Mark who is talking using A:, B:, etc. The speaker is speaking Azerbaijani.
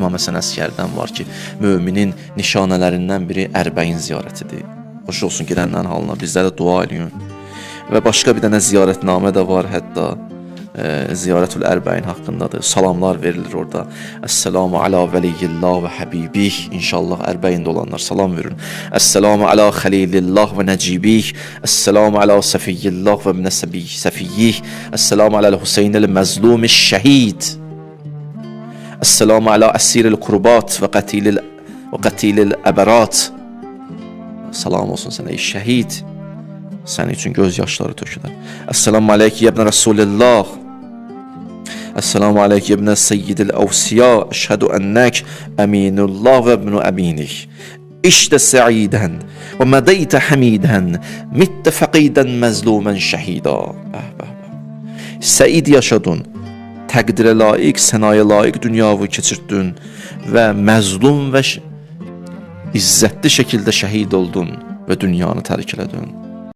A: İmam Həsən Əskərdən var ki, müminin nişanələrindən biri Ərbəyin ziyarətidir. Xoş olsun gedənlərin halına, bizlərə dua edin. Və başqa bir dənə ziyarətnamə də var, hətta Ziyarətül Ərbəyin haqqındadır. Salamlar verilir orada. Əsselamu alə vəliyillah və həbibih. İnşallah Ərbəyində olanlar salam verin. Əsselamu alə xəlilillah və nəcibih. Əsselamu alə səfiyyillah və minə səfiyyih. Əsselamu alə Hüseynil məzlumi şəhid. Əsselamu alə əsiril qurbat və qətilil əbərat. Salam olsun sənə ey şəhid. Sənin üçün göz yaşları tökülər. Əsselamu aleyki yebnə Rasulillah. Əsselamu aleyki yebnə seyyidil əvsiya. Əşhədu ennək əminullah və ibnu əminik. İşdə səidən və mədəytə həmidən mittə fəqidən məzlumən şəhida. Səid yaşadın, təqdirə layiq, sənaya layiq dünyavı keçirdin və məzlum və izzətli şəkildə şəhid oldun və dünyanı tərk elədin.